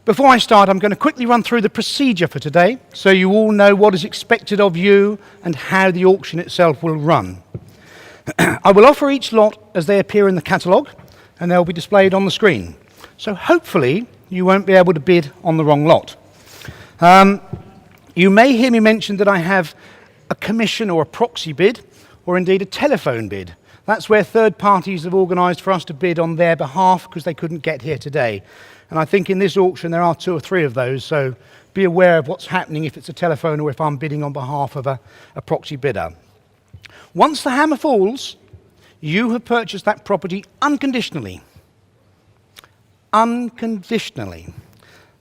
Before I start, I'm going to quickly run through the procedure for today so you all know what is expected of you and how the auction itself will run. I will offer each lot as they appear in the catalogue, and they'll be displayed on the screen. So hopefully you won't be able to bid on the wrong lot. You may hear me mention that I have a commission or a proxy bid, or indeed a telephone bid. That's where third parties have organised for us to bid on their behalf because they couldn't get here today. And I think in this auction there are 2 or 3 of those, so be aware of what's happening if it's a telephone or if I'm bidding on behalf of a proxy bidder. Once the hammer falls, you have purchased that property unconditionally. Unconditionally.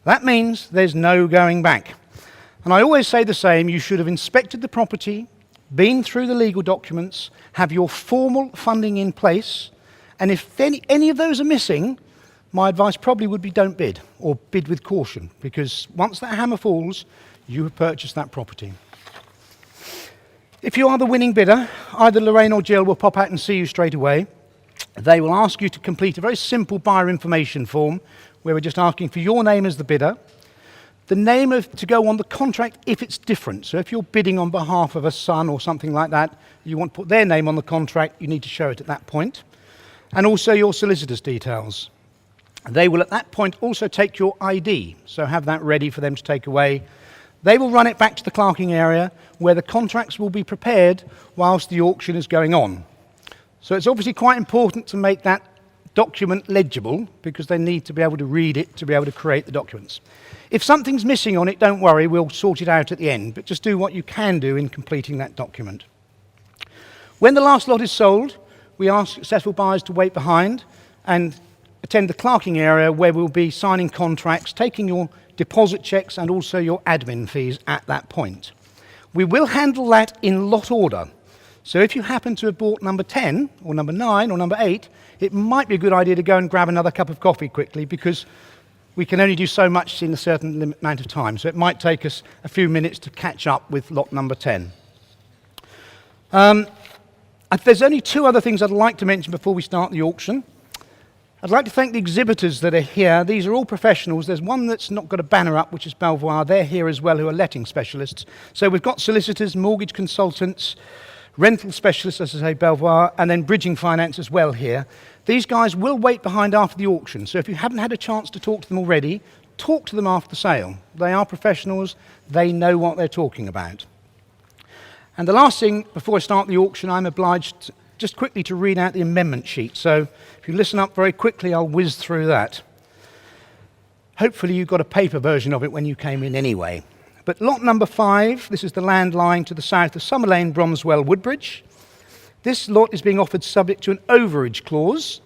That means there's no going back. And I always say the same, you should have inspected the property, been through the legal documents, have your formal funding in place, and if any of those are missing, my advice probably would be don't bid, or bid with caution, because once that hammer falls, you have purchased that property. If you are the winning bidder, either Lorraine or Jill will pop out and see you straight away. They will ask you to complete a very simple buyer information form, where we're just asking for your name as the bidder, the name to go on the contract if it's different. So if you're bidding on behalf of a son or something like that, you want to put their name on the contract, you need to show it at that point, and also your solicitor's details. They will at that point also take your ID, so have that ready for them to take away. They will run it back to the clerking area where the contracts will be prepared whilst the auction is going on. So it's obviously quite important to make that document legible because they need to be able to read it to be able to create the documents. If something's missing on it, don't worry, we'll sort it out at the end, but just do what you can do in completing that document. When the last lot is sold, we ask successful buyers to wait behind and attend the clerking area where we'll be signing contracts, taking your deposit checks and also your admin fees at that point. We will handle that in lot order. So if you happen to have bought number 10 or number 9 or number 8, it might be a good idea to go and grab another cup of coffee quickly because we can only do so much in a certain amount of time. So it might take us a few minutes to catch up with lot number 10. There's only 2 other things I'd like to mention before we start the auction. I'd like to thank the exhibitors that are here. These are all professionals. There's one that's not got a banner up, which is Belvoir. They're here as well, who are letting specialists. So we've got solicitors, mortgage consultants, rental specialists, as I say, Belvoir, and then bridging finance as well here. These guys will wait behind after the auction. So if you haven't had a chance to talk to them already, talk to them after the sale. They are professionals. They know what they're talking about. And the last thing, before I start the auction, I'm obliged just quickly to read out the amendment sheet. So if you listen up very quickly, I'll whiz through that. Hopefully you got a paper version of it when you came in anyway. But lot number 5, this is the land lying to the south of Summer Lane, Bromswell, Woodbridge. This lot is being offered subject to an overage clause,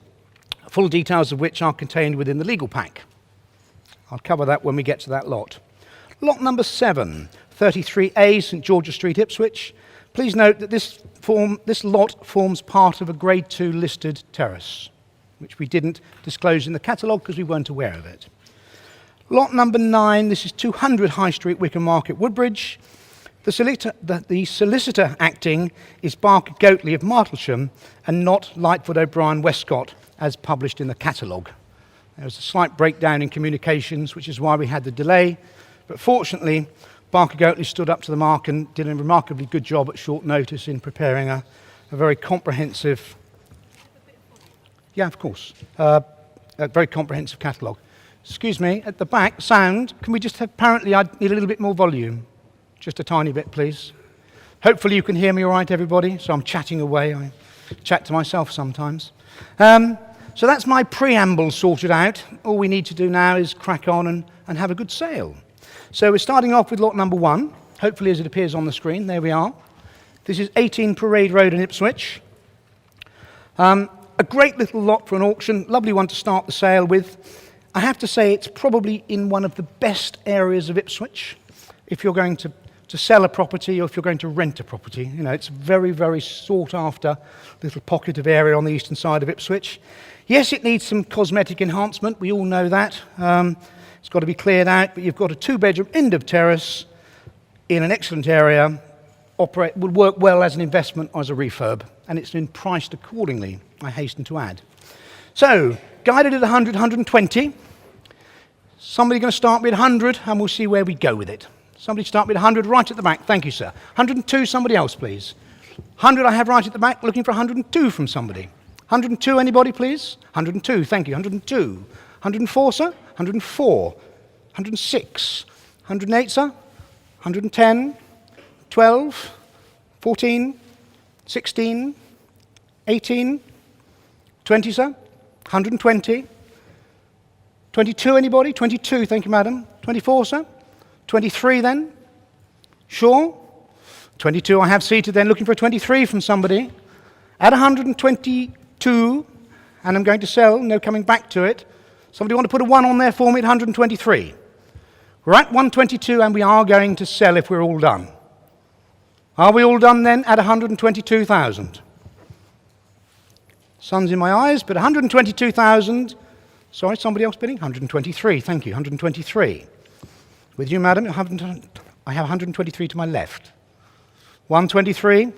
full details of which are contained within the legal pack. I'll cover that when we get to that lot. Lot number 7, 33A, St George's Street, Ipswich. Please note that this lot forms part of a Grade 2 listed terrace, which we didn't disclose in the catalogue because we weren't aware of it. Lot number 9, this is 200 High Street, Wickham Market, Woodbridge. The solicitor acting is Barker Goatley of Martlesham and not Lightfoot O'Brien Westcott, as published in the catalogue. There was a slight breakdown in communications, which is why we had the delay, but fortunately, Barker Goatley stood up to the mark and did a remarkably good job at short notice in preparing a very comprehensive, a very comprehensive catalogue. Excuse me, at the back, sound, can we just have, apparently I need a little bit more volume. Just a tiny bit, please. Hopefully you can hear me all right, everybody. So I'm chatting away. I chat to myself sometimes. So that's my preamble sorted out. All we need to do now is crack on and have a good sale. So we're starting off with lot number 1, hopefully as it appears on the screen. There we are. This is 18 Parade Road in Ipswich. A great little lot for an auction, lovely one to start the sale with. I have to say it's probably in one of the best areas of Ipswich. If you're going to sell a property or if you're going to rent a property, you know, it's a very, very sought after little pocket of area on the eastern side of Ipswich. Yes, it needs some cosmetic enhancement, we all know that. It's got to be cleared out, but you've got a 2-bedroom end of terrace in an excellent area, would work well as an investment or as a refurb, and it's been priced accordingly, I hasten to add. So, guided at 100, 120. Somebody going to start with 100, and we'll see where we go with it. Somebody start with 100 right at the back. Thank you, sir. 102, somebody else, please. 100 I have right at the back, looking for 102 from somebody. 102, anybody, please? 102, thank you. 102. 104, sir? 104. 106. 108, sir? 110. 12. 14. 16. 18. 20, sir? 120. 22, anybody? 22, thank you, madam. 24, sir? 23 then? Sure? 22 I have seated then, looking for a 23 from somebody. At 122, and I'm going to sell, no coming back to it. Somebody want to put a 1 on there for me at 123? We're at 122 and we are going to sell if we're all done. Are we all done then at 122,000? Sun's in my eyes, but 122,000. Sorry, somebody else bidding? 123, thank you, 123. With you, madam, I have 123 to my left. 123.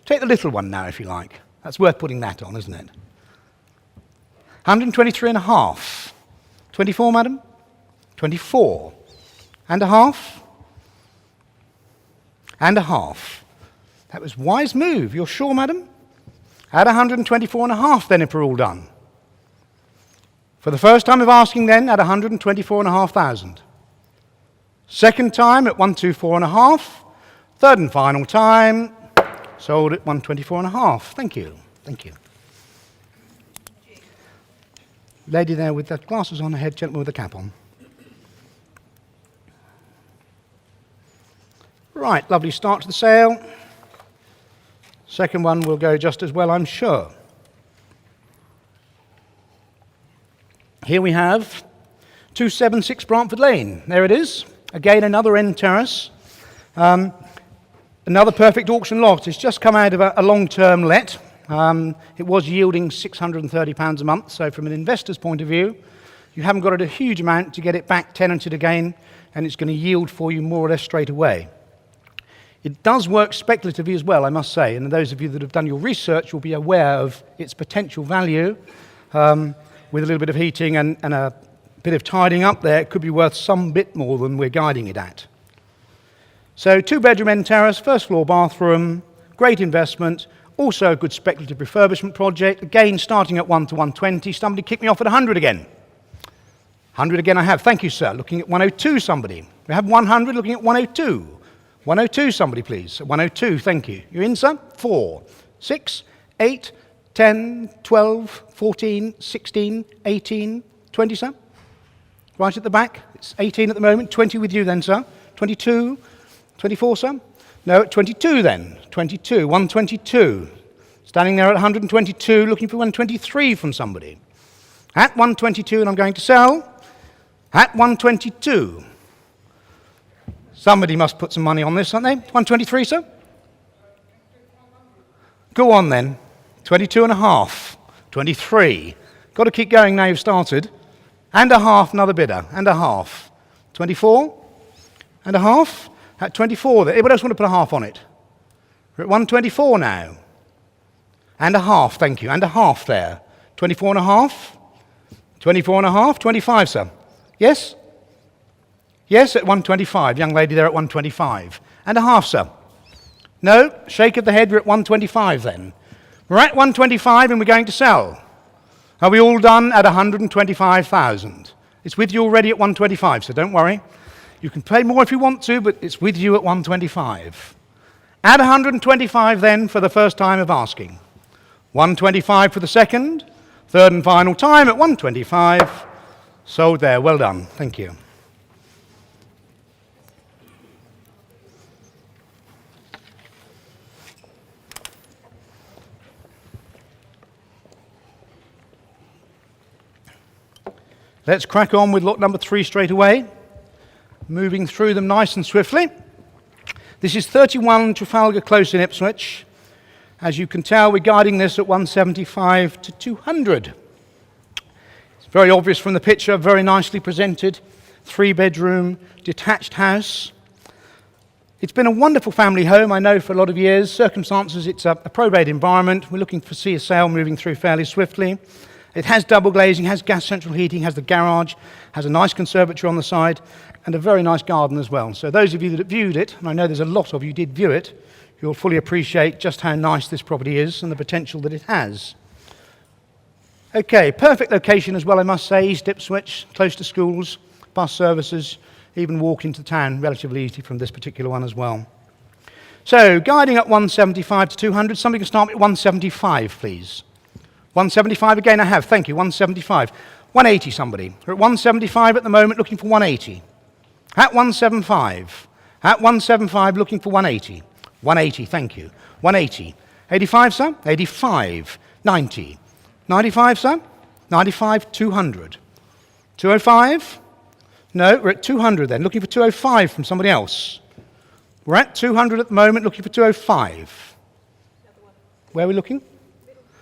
Take the little one now, if you like. That's worth putting that on, isn't it? 123 and a half. 24, madam? 24. And a half? And a half. That was wise move. You're sure, madam? At 124 and a half, then, if we're all done. For the first time of asking, then, at 124,500. Second time at 124 and a half. Third and final time, sold at 124 and a half. Thank you. Thank you. Lady there with the glasses on her head, gentleman with the cap on. Right, lovely start to the sale. Second one will go just as well, I'm sure. Here we have 276 Brantford Lane. There it is. Again, another end terrace. Another perfect auction lot. It's just come out of a long-term let. It was yielding £630 a month, so from an investor's point of view, you haven't got a huge amount to get it back tenanted again, and it's going to yield for you more or less straight away. It does work speculatively as well, I must say, and those of you that have done your research will be aware of its potential value. With a little bit of heating and a bit of tidying up there, it could be worth some bit more than we're guiding it at. So 2-bedroom end terrace, first floor bathroom, great investment, also a good speculative refurbishment project, again starting at 1 to 120. Somebody kick me off at 100 again. 100 again I have, thank you, sir. Looking at 102, somebody. We have 100, looking at 102. 102, somebody, please. 102, thank you. You're in, sir? 4, 6, 8, 10, 12, 14, 16, 18, 20, sir? Right at the back. It's 18 at the moment. 20 with you then, sir. 22, 24, sir? No, at 22 then. 22, 122. Standing there at 122, looking for 123 from somebody. At 122, and I'm going to sell. At 122. Somebody must put some money on this, aren't they? 123, sir? Go on then. 22 and a half. 23. Got to keep going now you've started. And a half, another bidder. And a half. 24. And a half. At 24 there. Anybody else want to put a half on it? We're at 124 now. And a half, thank you. And a half there. 24 and a half. 24 and a half. 25, sir. Yes? Yes, at 125. Young lady there at 125. And a half, sir. No? Shake of the head, we're at 125 then. We're at 125 and we're going to sell. Are we all done at 125,000? It's with you already at 125, so don't worry. You can pay more if you want to, but it's with you at 125. At 125 then for the first time of asking. 125 for the second. Third and final time at 125. Sold there. Well done. Thank you. Let's crack on with lot number 3 straight away. Moving through them nice and swiftly. This is 31 Trafalgar Close in Ipswich. As you can tell, we're guiding this at 175 to 200. It's very obvious from the picture, very nicely presented. 3-bedroom, detached house. It's been a wonderful family home, I know, for a lot of years. Circumstances, it's a probate environment. We're looking to see a sale moving through fairly swiftly. It has double glazing, has gas central heating, has the garage, has a nice conservatory on the side, and a very nice garden as well. So those of you that have viewed it, and I know there's a lot of you did view it, you'll fully appreciate just how nice this property is and the potential that it has. Okay, perfect location as well, I must say. East Ipswich, close to schools, bus services, even walk into town relatively easy from this particular one as well. So, guiding at 175 to 200, somebody can start at 175, please. 175 again, I have, thank you, 175. 180, somebody. We're at 175 at the moment, looking for 180. At 175. At 175, looking for 180. 180, thank you. 180. 85, sir? 85. 90. 95, sir? 95, 200. 205? No, we're at 200 then, looking for 205 from somebody else. We're at 200 at the moment, looking for 205. Where are we looking?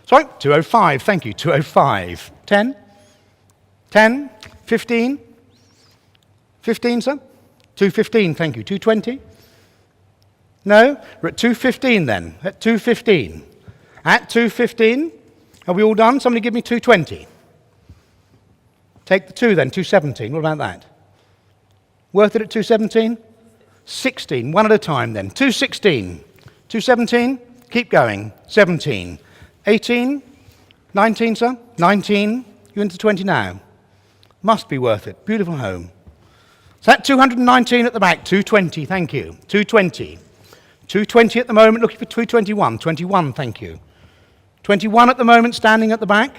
Sorry? 205, thank you, 205. 10? 10? 15? 15, sir? 215, thank you. 220? No? We're at 215 then, at 215. At 215, are we all done? Somebody give me 220. Take the 2 then, 217, what about that? Worth it at 217? 16, one at a time then. 216, 217, keep going. 17, 18, 19, sir? 19, you're into 20 now. Must be worth it. Beautiful home. So that 219 at the back, 220, thank you. 220. 220 at the moment, looking for 221. 21, thank you. 21 at the moment, standing at the back.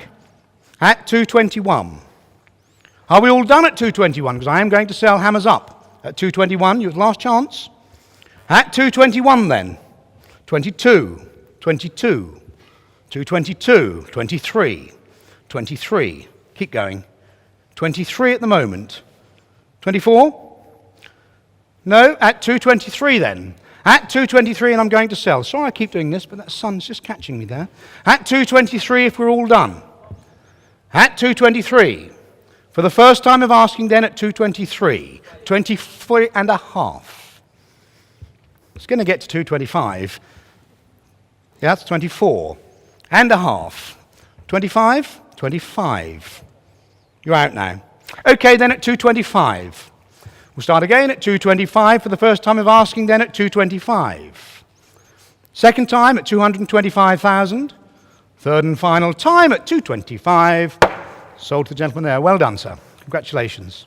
At 221. Are we all done at 221? Because I am going to sell hammers up. At 221, your last chance. At 221 then. 22, 22, 222, 23, 23. Keep going. 23 at the moment. 24? No, at 223 then. At 223, and I'm going to sell. Sorry I keep doing this, but that sun's just catching me there. At 223, if we're all done. At 223. For the first time of asking then at 223. 23 and a half. It's going to get to 225. Yeah, that's 24 and a half. 25? 25. You're out now. Okay, then at 225. We'll start again at 225 for the first time of asking, then at 225. Second time at 225,000. Third and final time at 225. Sold to the gentleman there. Well done, sir. Congratulations.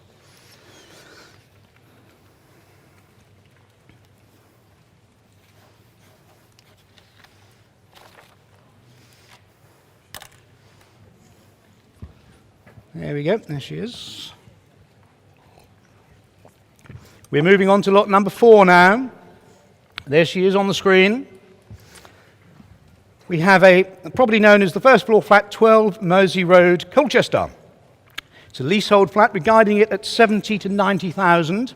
There we go. There she is. We're moving on to lot number 4 now. There she is on the screen. We have a property known as the first floor flat, 12 Mersey Road, Colchester. It's a leasehold flat. We're guiding it at 70 to 90,000.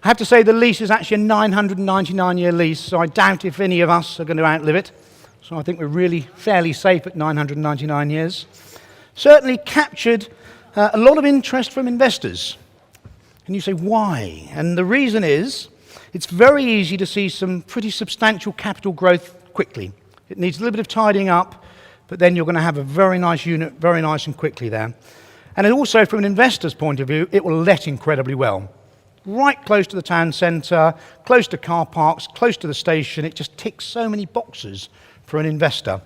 I have to say the lease is actually a 999-year lease, so I doubt if any of us are going to outlive it. So I think we're really fairly safe at 999 years. Certainly captured a lot of interest from investors. And you say, why? And the reason is, it's very easy to see some pretty substantial capital growth quickly. It needs a little bit of tidying up, but then you're going to have a very nice unit, very nice and quickly there. And also, from an investor's point of view, it will let incredibly well. Right close to the town centre, close to car parks, close to the station. It just ticks so many boxes for an investor.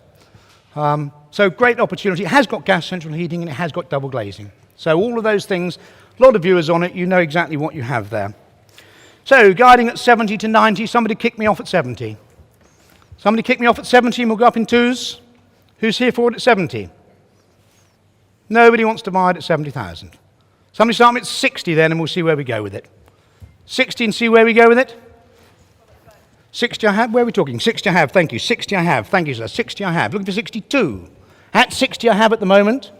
So great opportunity. It has got gas central heating and it has got double glazing. So all of those things, a lot of viewers on it, you know exactly what you have there. So guiding at 70 to 90, somebody kick me off at 70. Somebody kick me off at 70 and we'll go up in twos. Who's here for it at 70? Nobody wants to buy it at 70,000. Somebody start me at 60 then and we'll see where we go with it. 60 and see where we go with it. 60 I have, where are we talking? 60 I have, thank you. 60 I have, thank you sir. 60 I have, looking for 62. At 60 I have at the moment,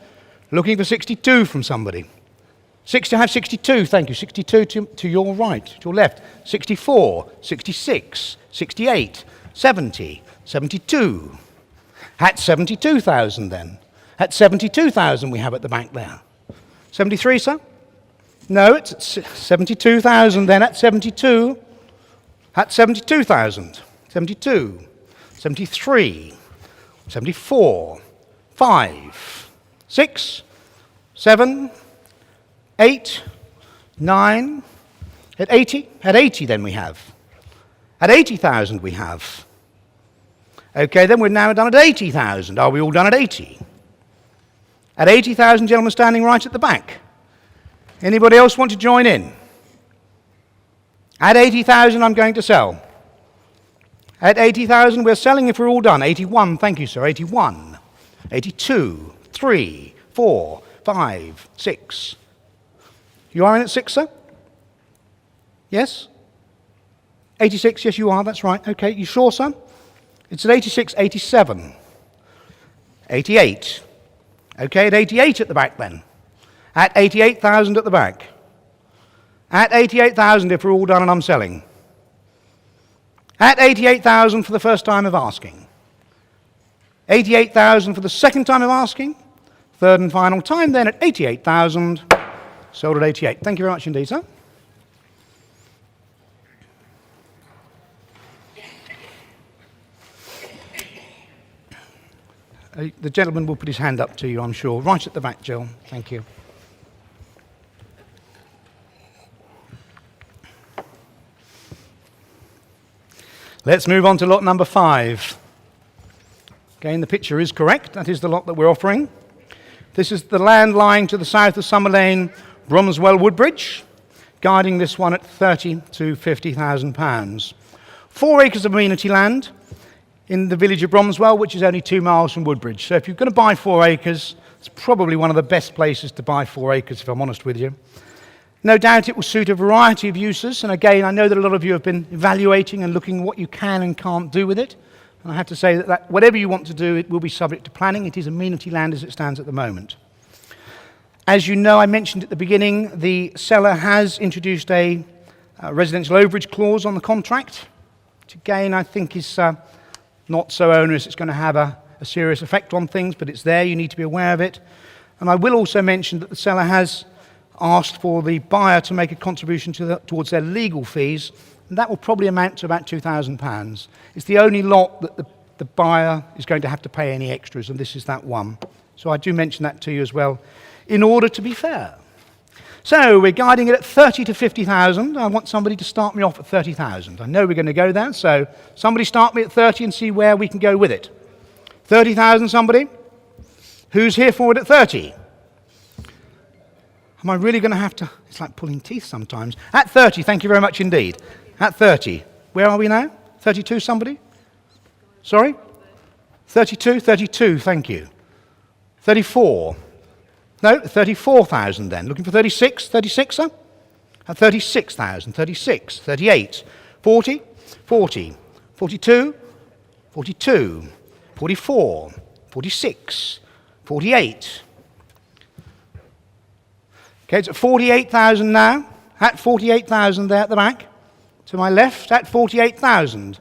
looking for 62 from somebody. 60 I have, 62, thank you. 62 to your right, to your left. 64, 66, 68, 70, 72. At 72,000 then. At 72,000 we have at the back there. 73 sir? No, it's at 72,000 then at 72. At 72,000, 72, 73, 74, 5, 6, 7, 8, 9, at 80? At 80 then we have. At 80,000 we have. Okay, then we're now done at 80,000. Are we all done at 80? At 80,000, gentlemen standing right at the back. Anybody else want to join in? At 80,000, I'm going to sell. At 80,000, we're selling if we're all done. 81, thank you, sir. 81, 82, 3, 4, 5, 6. You are in at 6, sir? Yes? 86, yes, you are. That's right. Okay, you sure, sir? It's at 86, 87, 88. Okay, at 88 at the back then. At 88,000 at the back. At 88,000 if we're all done and I'm selling. At 88,000 for the first time of asking. 88,000 for the second time of asking. Third and final time then at 88,000. Sold at 88. Thank you very much indeed, sir. The gentleman will put his hand up to you, I'm sure. Right at the back, Jill. Thank you. Let's move on to lot number 5. Again, the picture is correct. That is the lot that we're offering. This is the land lying to the south of Summer Lane, Bromswell Woodbridge, guiding this one at £30,000 to £50,000. 4 acres of amenity land in the village of Bromswell, which is only 2 miles from Woodbridge. So if you're going to buy 4 acres, it's probably one of the best places to buy 4 acres, if I'm honest with you. No doubt it will suit a variety of uses, and again, I know that a lot of you have been evaluating and looking at what you can and can't do with it. And I have to say that whatever you want to do, it will be subject to planning. It is amenity land as it stands at the moment. As you know, I mentioned at the beginning, the seller has introduced a residential overage clause on the contract, which again I think is not so onerous. It's going to have a serious effect on things, but it's there. You need to be aware of it. And I will also mention that the seller has asked for the buyer to make a contribution towards their legal fees, and that will probably amount to about £2,000. It's the only lot that the buyer is going to have to pay any extras, and this is that one. So I do mention that to you as well, in order to be fair. So we're guiding it at 30 to 50,000. I want somebody to start me off at 30,000. I know we're going to go there, so somebody start me at 30 and see where we can go with it. 30,000, somebody? Who's here for it at 30? Am I really going to have to? It's like pulling teeth sometimes. At 30, thank you very much indeed. At 30. Where are we now? 32, somebody? Sorry? 32, 32, thank you. 34. No, 34,000 then. Looking for 36? 36, sir? At 36,000. 36, 38, 40, 40, 42, 42, 44, 46, 48. Okay, it's at 48,000 now. At 48,000 there at the back. To my left, at 48,000.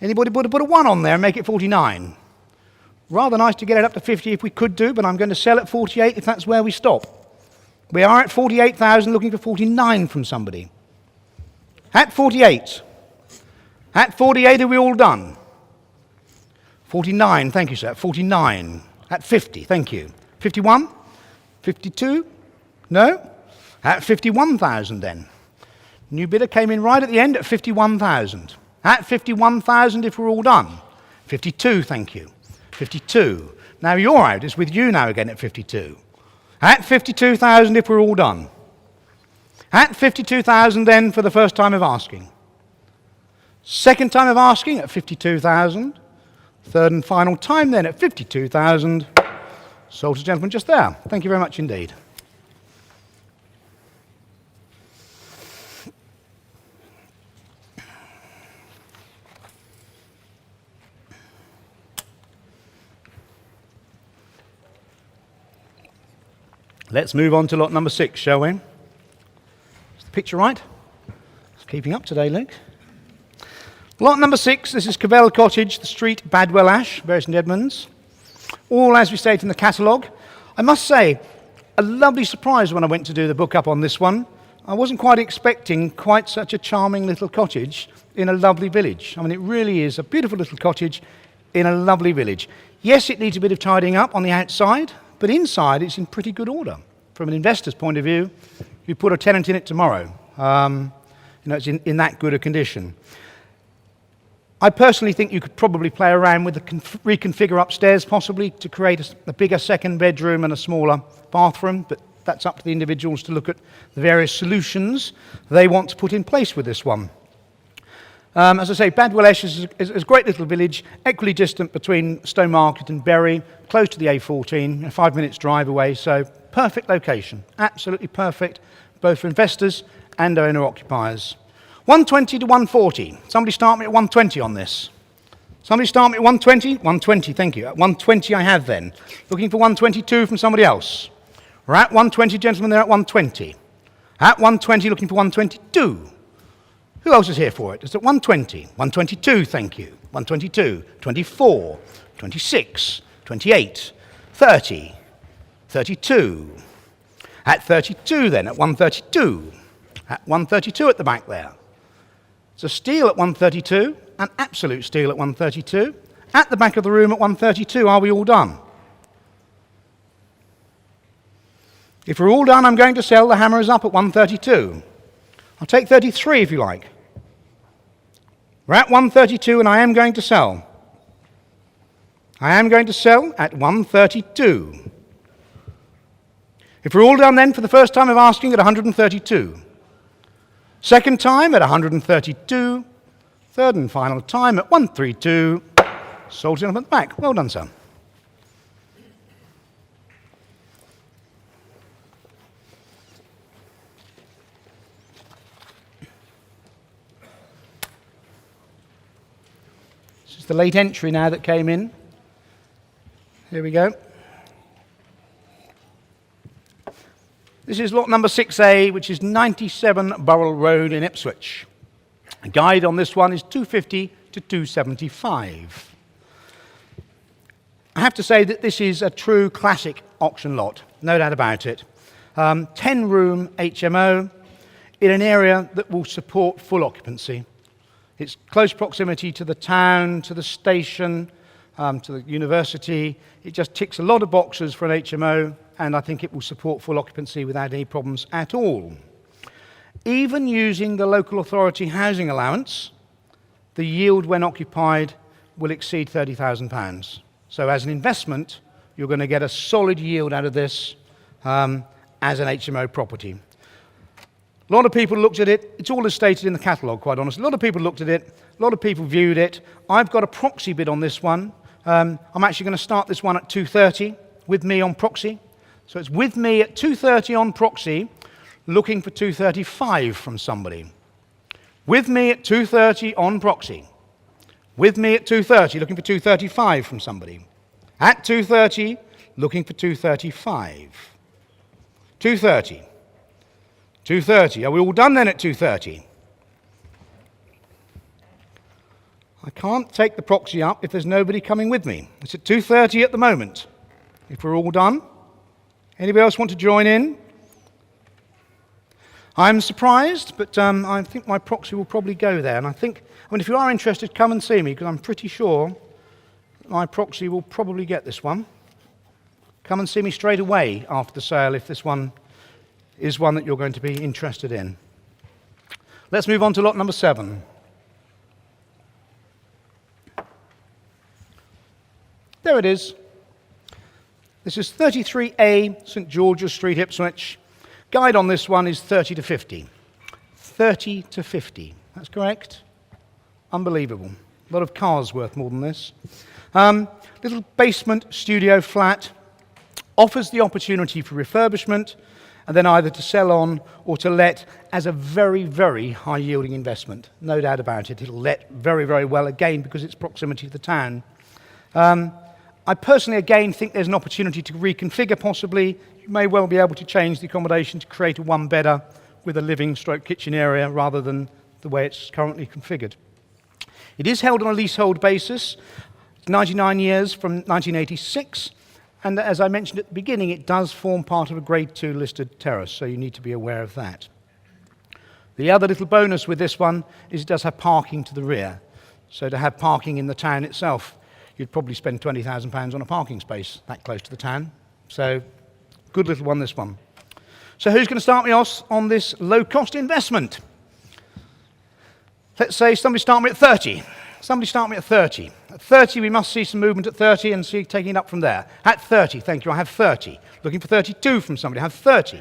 Anybody put a 1 on there and make it 49? Rather nice to get it up to 50 if we could do, but I'm going to sell at 48 if that's where we stop. We are at 48,000 looking for 49 from somebody. At 48. At 48 are we all done? 49, thank you, sir. 49. At 50, thank you. 51? 52? No? At 51,000 then. New bidder came in right at the end at 51,000. At 51,000 if we're all done. 52, thank you. 52. Now you're out. It's with you now again at 52. At 52,000 if we're all done. At 52,000 then for the first time of asking. Second time of asking at 52,000. Third and final time then at 52,000. Sold to gentleman just there. Thank you very much indeed. Let's move on to lot number 6, shall we? Is the picture right? It's keeping up today, Luke. Lot number 6, this is Cavell Cottage, the street, Badwell Ash, Bury St Edmunds. All as we state in the catalogue. I must say, a lovely surprise when I went to do the book up on this one. I wasn't quite expecting quite such a charming little cottage in a lovely village. I mean, it really is a beautiful little cottage in a lovely village. Yes, it needs a bit of tidying up on the outside, but inside it's in pretty good order. From an investor's point of view, you put a tenant in it tomorrow. It's in that good a condition. I personally think you could probably play around with reconfigure upstairs possibly to create a bigger second bedroom and a smaller bathroom, but that's up to the individuals to look at the various solutions they want to put in place with this one. As I say, Bad Welsh is a great little village, equally distant between Stone Market and Bury, close to the A14, 5 minutes drive away, so perfect location, absolutely perfect, both for investors and owner-occupiers. 120 to 140. Somebody start me at 120 on this. Somebody start me at 120? 120, thank you. At 120 I have then. Looking for 122 from somebody else. We're at 120, gentlemen, they're at 120. At 120, looking for 122. Who else is here for it? It's at 120. 122, thank you. 122, 24, 26, 28, 30, 32. At 32 then, at 132. At 132 at the back there. It's a steal at 132, an absolute steal at 132. At the back of the room at 132, are we all done? If we're all done, I'm going to sell. The hammer is up at 132. I'll take 33 if you like. We're at 132 and I am going to sell. I am going to sell at 132. If we're all done then, for the first time of asking, at 132. Second time at 132. Third and final time at 132. Sold gentleman at the back. Well done, sir. This is the late entry now that came in. Here we go. This is lot number 6A, which is 97 Burrell Road in Ipswich. The guide on this one is 250 to 275. I have to say that this is a true classic auction lot, no doubt about it. 10-room HMO in an area that will support full occupancy. It's close proximity to the town, to the station, to the university. It just ticks a lot of boxes for an HMO, and I think it will support full occupancy without any problems at all. Even using the local authority housing allowance, the yield when occupied will exceed £30,000. So as an investment, you're going to get a solid yield out of this as an HMO property. A lot of people looked at it. It's all as stated in the catalogue, quite honestly. A lot of people looked at it. A lot of people viewed it. I've got a proxy bid on this one. I'm actually going to start this one at 230 with me on proxy. So it's with me at 230 on proxy, looking for 235 from somebody. With me at 230 on proxy. With me at 230, looking for 235 from somebody. At 230, looking for 235. 230. 230. Are we all done then at 230? I can't take the proxy up if there's nobody coming with me. It's at 230 at the moment. If we're all done. Anybody else want to join in? I'm surprised, but I think my proxy will probably go there. And if you are interested, come and see me, because I'm pretty sure my proxy will probably get this one. Come and see me straight away after the sale if this one is one that you're going to be interested in. Let's move on to lot number 7. There it is. This is 33A St George's Street, Ipswich. Guide on this one is 30 to 50. 30 to 50. That's correct. Unbelievable. A lot of cars worth more than this. Little basement studio flat. Offers the opportunity for refurbishment and then either to sell on or to let as a very, very high-yielding investment. No doubt about it. It'll let very, very well, again, because it's proximity to the town. I personally, again, think there's an opportunity to reconfigure possibly. You may well be able to change the accommodation to create a one-bedder with a living stroke kitchen area rather than the way it's currently configured. It is held on a leasehold basis. It's 99 years from 1986. And as I mentioned at the beginning, it does form part of a Grade 2 listed terrace, so you need to be aware of that. The other little bonus with this one is it does have parking to the rear. So to have parking in the town itself, you'd probably spend £20,000 on a parking space that close to the town. So, good little one, this one. So who's going to start me off on this low-cost investment? Let's say somebody start me at 30. Somebody start me at 30. At 30, we must see some movement at 30 and see taking it up from there. At 30, thank you, I have 30. Looking for 32 from somebody, I have 30.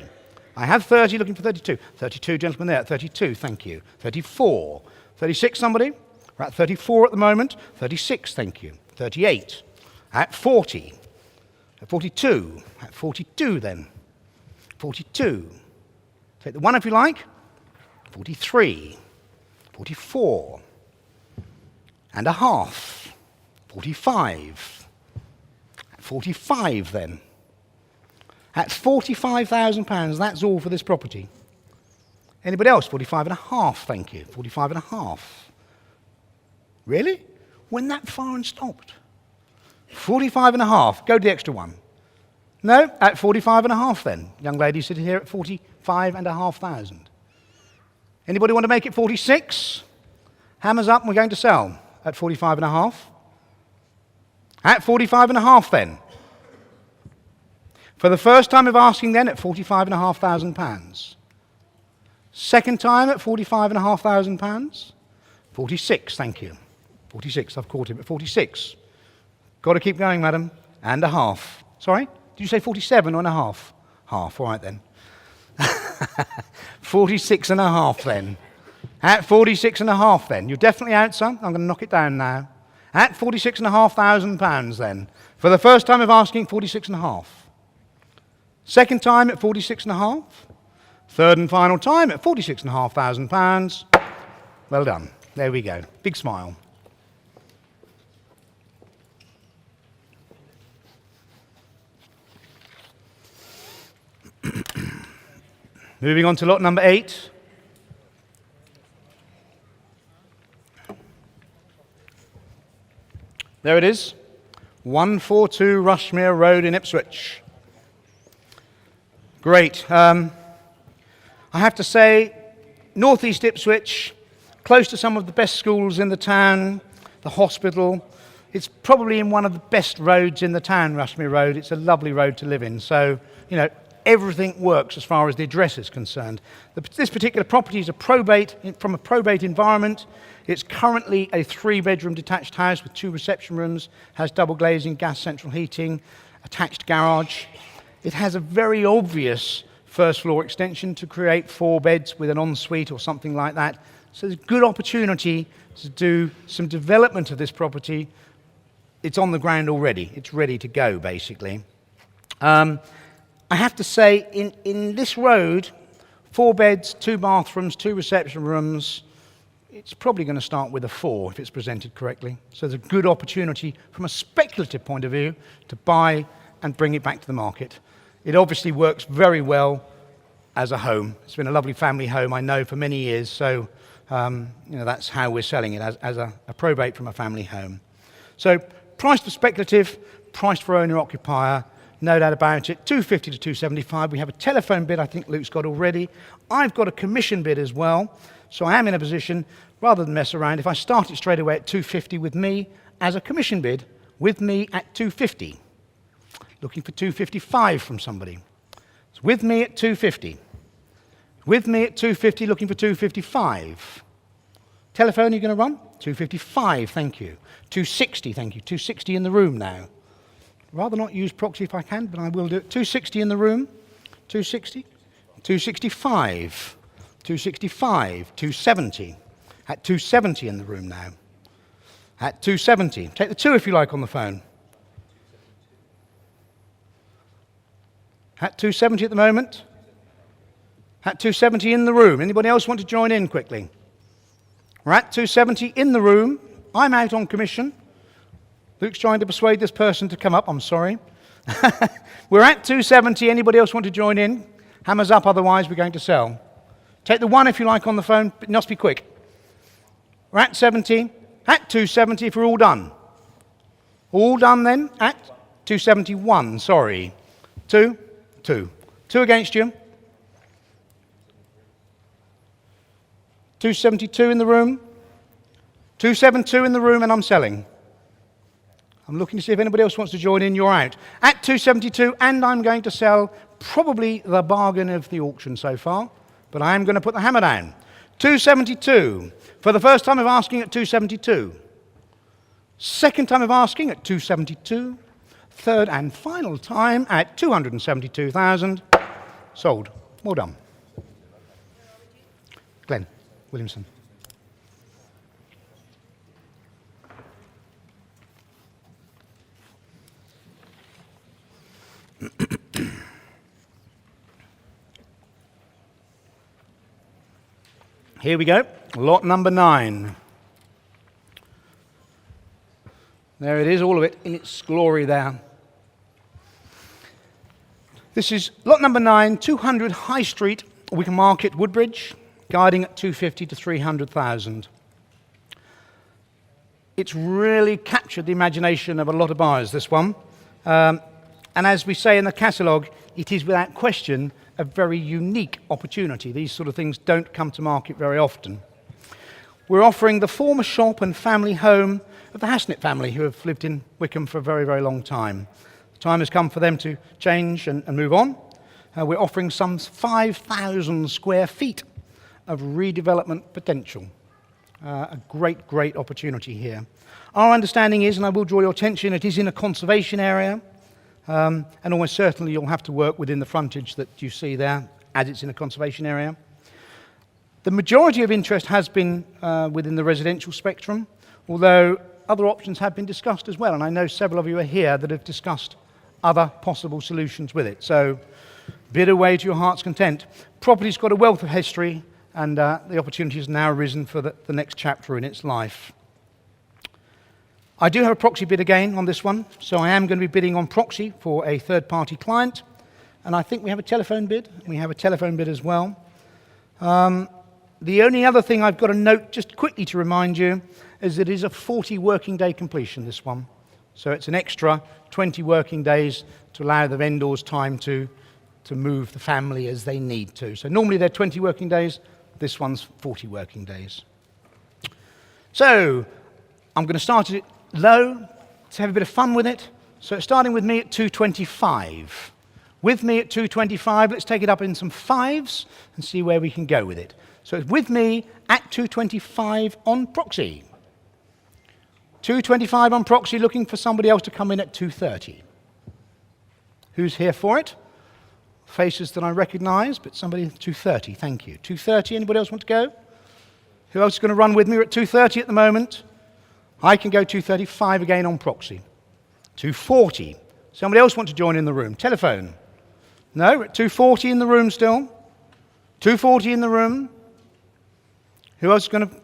I have 30, looking for 32. 32, gentlemen there, 32, thank you. 34. 36, somebody? We're at 34 at the moment. 36, thank you. 38. At 40. At 42. At 42 then. 42. Take the one if you like. 43. 44. And a half. 45. At 45 then. At £45,000, that's all for this property. Anybody else? 45 and a half, thank you. 45 and a half. Really? Went that far and stopped? 45 and a half. Go to the extra one. No, at 45 and a half then. Young lady sitting here at 45 and a half thousand. Anybody want to make it 46? Hammers up and we're going to sell at 45 and a half. At 45 and a half then. For the first time of asking then at £45,500. Second time at £45,500. 46, thank you. 46, I've caught him at 46. Got to keep going, madam. And a half. Sorry, did you say 47 or and a half? Half, all right then. 46 and a half then. At 46 and a half then. You're definitely out, son. I'm going to knock it down now. At £46,500 then. For the first time of asking, 46 and a half. Second time at 46 and a half. Third and final time at £46,500. Well done. There we go. Big smile. Moving on to lot number 8. There it is. 142 Rushmere Road in Ipswich. Great. I have to say, northeast Ipswich, close to some of the best schools in the town, the hospital. It's probably in one of the best roads in the town, Rushmere Road. It's a lovely road to live in. So, everything works as far as the address is concerned. This particular property is from a probate environment. It's currently a 3-bedroom detached house with 2 reception rooms, has double glazing, gas central heating, attached garage. It has a very obvious first floor extension to create 4 beds with an ensuite or something like that. So there's a good opportunity to do some development of this property. It's on the ground already. It's ready to go, basically. I have to say, in this road, 4 beds, 2 bathrooms, 2 reception rooms, it's probably going to start with a 4 if it's presented correctly. So there's a good opportunity from a speculative point of view to buy and bring it back to the market. It obviously works very well as a home. It's been a lovely family home, I know, for many years. So, that's how we're selling it, as a probate from a family home. So, priced for speculative, priced for owner-occupier, no doubt about it, 250 to 275. We have a telephone bid I think Luke's got already. I've got a commission bid as well. So I am in a position, rather than mess around, if I start it straight away at 250 with me as a commission bid, with me at 250. Looking for 255 from somebody. It's with me at 250. With me at 250, looking for 255. Telephone, you're going to run? 255, thank you. 260, thank you. 260 in the room now. Rather not use proxy if I can, but I will do it. 260 in the room. 260. 265. 265. 270. At 270 in the room now. At 270. Take the 2 if you like on the phone. At 270 at the moment. At 270 in the room. Anybody else want to join in quickly? We're at 270 in the room. I'm out on commission. Luke's trying to persuade this person to come up. I'm sorry. We're at 270. Anybody else want to join in? Hammers up, otherwise we're going to sell. Take the 1 if you like on the phone, but it must be quick. We're at 70. At 270 if we're all done. All done then? At 271, sorry. 2. 2 against you. 272 in the room. 272 in the room, and I'm selling. I'm looking to see if anybody else wants to join in. You're out. At 272, and I'm going to sell probably the bargain of the auction so far, but I am going to put the hammer down. 272. For the first time of asking at 272. Second time of asking at 272. Third and final time at 272,000. Sold. Well done. Glenn Williamson. Here we go, lot number 9. There it is, all of it in its glory there. This is lot number 9, 200 High Street, Wickham Market, Woodbridge, guiding at 250 to 300,000. It's really captured the imagination of a lot of buyers, this one. And as we say in the catalogue, it is without question a very unique opportunity. These sort of things don't come to market very often. We're offering the former shop and family home of the Hasnett family, who have lived in Wickham for a very, very long time. The time has come for them to change and move on. We're offering some 5,000 square feet of redevelopment potential. A great, great opportunity here. Our understanding is, and I will draw your attention, it is in a conservation area. And almost certainly you'll have to work within the frontage that you see there, as it's in a conservation area. The majority of interest has been within the residential spectrum, although other options have been discussed as well, and I know several of you are here that have discussed other possible solutions with it. So, bid away to your heart's content. Property's got a wealth of history, and the opportunity has now arisen for the next chapter in its life. I do have a proxy bid again on this one, so I am going to be bidding on proxy for a third-party client, and I think we have a telephone bid. We have a telephone bid as well. The only other thing I've got to note, just quickly to remind you, is that it is a 40 working day completion, this one. So it's an extra 20 working days to allow the vendors time to move the family as they need to. So normally they're 20 working days, this one's 40 working days. So I'm going to start it low to have a bit of fun with it. So starting with me at 225. With me at 225, let's take it up in some fives and see where we can go with it. So it's with me at 225 on proxy. 225 on proxy, looking for somebody else to come in at 230. Who's here for it? Faces that I recognise, but somebody at 230, thank you. 230, anybody else want to go? Who else is going to run with me? We're at 230 at the moment. I can go 235 again on proxy. 240. Somebody else want to join in the room? Telephone. No, we're at 240 in the room still. 240 in the room. Who else is going to...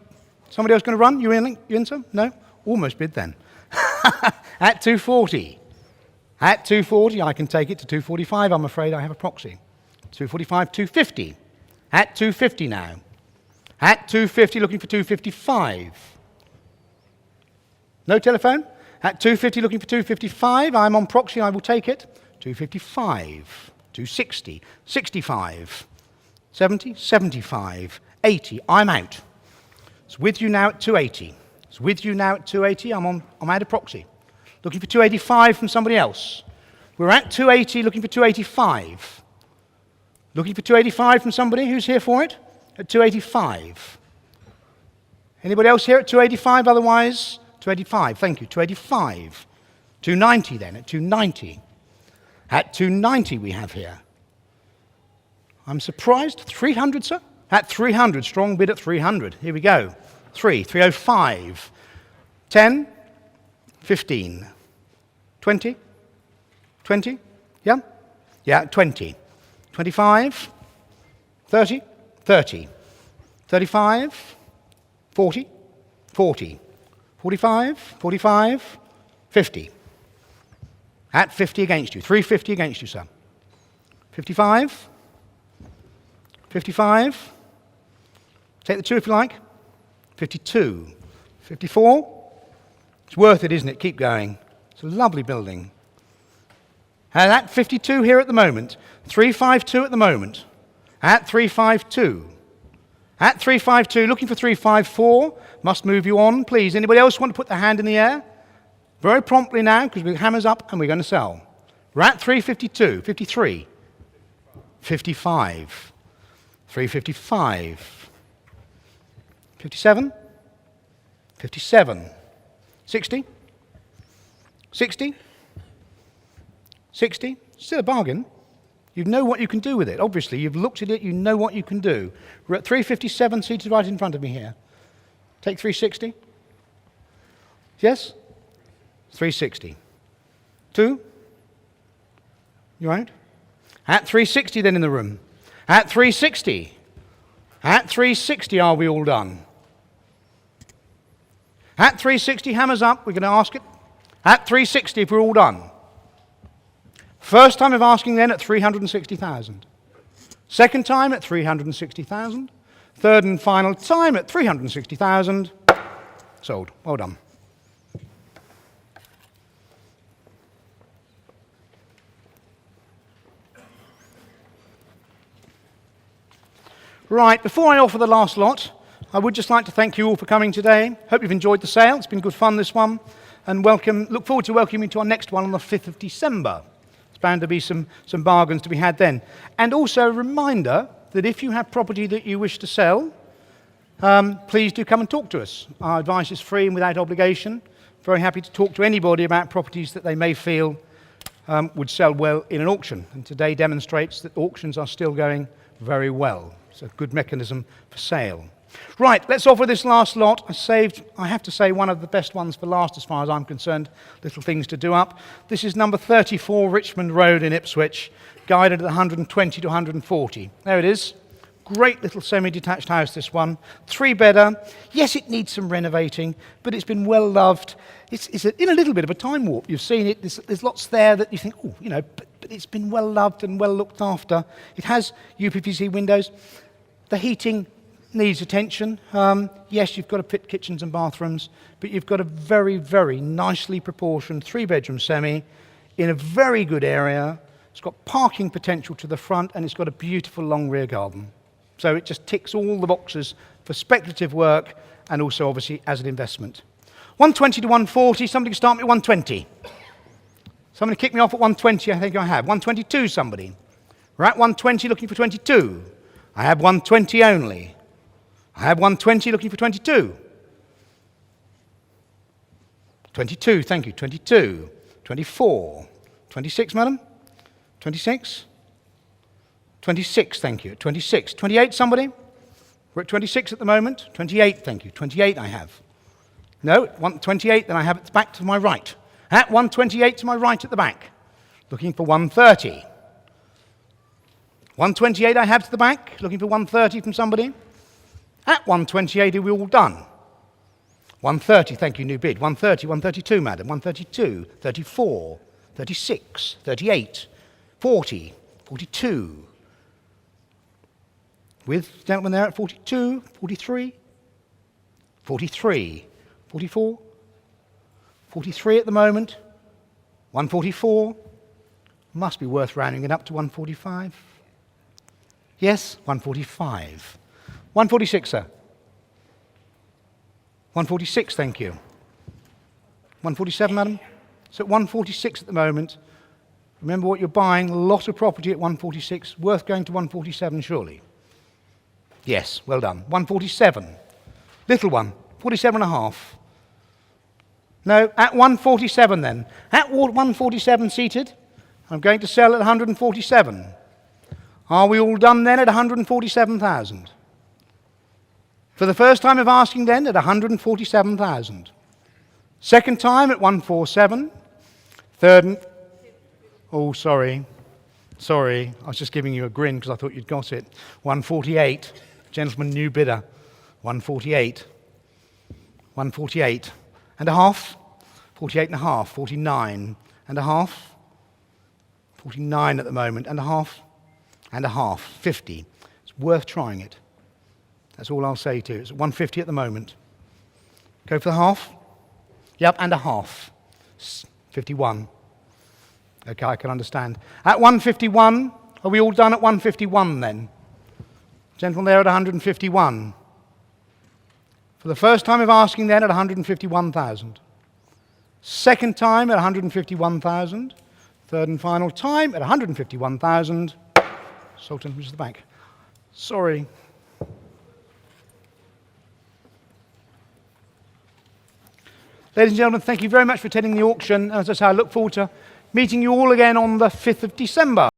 Somebody else going to run? You in, sir? No? Almost bid then. At 240. At 240, I can take it to 245. I'm afraid I have a proxy. 245, 250. At 250 now. At 250, looking for 255. No telephone? At 250, looking for 255. I'm on proxy, I will take it. 255, 260, 65, 70, 75, 80. I'm out. It's with you now at 280. It's with you now at 280. I'm out of proxy. Looking for 285 from somebody else. We're at 280, looking for 285. Looking for 285 from somebody who's here for it? At 285. Anybody else here at 285 otherwise? 285, thank you, 285. 290 then, at 290. At 290 we have here. I'm surprised, 300, sir? At 300, strong bid at 300. Here we go. 305. 10, 15. 20? 20? Yeah? Yeah, 20. 25? 30? 30. 35? 40? 40. 45, 45, 50. At 50 against you. 350 against you, sir. 55, 55. Take the 2 if you like. 52, 54. It's worth it, isn't it? Keep going. It's a lovely building. And at 52 here at the moment. 352 at the moment. At 352. At 352, looking for 354. Must move you on, please. Anybody else want to put their hand in the air? Very promptly now, because the hammer's up and we're going to sell. We're at 352, 53, 55, 355, 57, 57, 60, 60, 60. Still a bargain. You know what you can do with it. Obviously, you've looked at it, you know what you can do. We're at 357, seated right in front of me here. Take 360. Yes? 360. 2. You right? At 360 then in the room. At 360. At 360 are we all done? At 360, hammers up, we're going to ask it. At 360 if we're all done. First time of asking then at 360,000. Second time at 360,000. Third and final time at 360,000. Sold. Well done. Right, before I offer the last lot, I would just like to thank you all for coming today. Hope you've enjoyed the sale. It's been good fun, this one. And look forward to welcoming you to our next one on the 5th of December. It's bound to be some bargains to be had then. And also a reminder that if you have property that you wish to sell, please do come and talk to us. Our advice is free and without obligation. Very happy to talk to anybody about properties that they may feel would sell well in an auction. And today demonstrates that auctions are still going very well. It's a good mechanism for sale. Right, let's offer this last lot. I have to say, one of the best ones for last as far as I'm concerned. Little things to do up. This is number 34 Richmond Road in Ipswich, guided at 120 to 140. There it is. Great little semi-detached house, this one. 3-bedder. Yes, it needs some renovating, but it's been well loved. It's in a little bit of a time warp. You've seen it. There's lots there that you think, oh, you know, but it's been well loved and well looked after. It has UPVC windows. The heating needs attention. Yes, you've got to fit kitchens and bathrooms, but you've got a very, very nicely proportioned 3-bedroom semi in a very good area. It's got parking potential to the front, and it's got a beautiful long rear garden. So it just ticks all the boxes for speculative work and also, obviously, as an investment. 120 to 140. Somebody can start me at 120. Somebody kick me off at 120, I think I have. 122, somebody. We're at 120, looking for 22. I have 120 only. I have 120, looking for 22. 22, thank you. 22. 24. 26, madam? 26? 26, thank you. 26. 28, somebody? We're at 26 at the moment. 28, thank you. 28 I have. No, 28, then I have it back to my right. At 128 to my right at the back. Looking for 130. 128 I have to the back. Looking for 130 from somebody. At 128 are we all done? 130, thank you, new bid. 130, 132, madam. 132, 34, 36, 38, 40, 42. With gentlemen there at 42, 43, 43, 44, 43 at the moment, 144. Must be worth rounding it up to 145. Yes, 145. 146, sir. 146, thank you. 147, madam? So at 146 at the moment. Remember what you're buying, a lot of property at 146, worth going to 147 surely. Yes, well done. 147. Little one, 47 and a half. No, at 147 then. At 147 seated, I'm going to sell at 147. Are we all done then at 147,000? For the first time of asking then at 147,000. Second time at 147. Third, oh, sorry, I was just giving you a grin because I thought you'd got it. 148, gentleman new bidder, 148, 148 and a half, 48 and a half, 49 and a half, 49 at the moment, and a half, 50. It's worth trying it. That's all I'll say to you. It's 150 at the moment. Go for the half? Yep, and a half. 51. Okay, I can understand. At 151, are we all done at 151 then? Gentleman there at 151. For the first time of asking then at 151,000. Second time at 151,000. Third and final time at 151,000. Sultan, which is the bank. Sorry. Ladies and gentlemen, thank you very much for attending the auction. As I say, I look forward to meeting you all again on the 5th of December.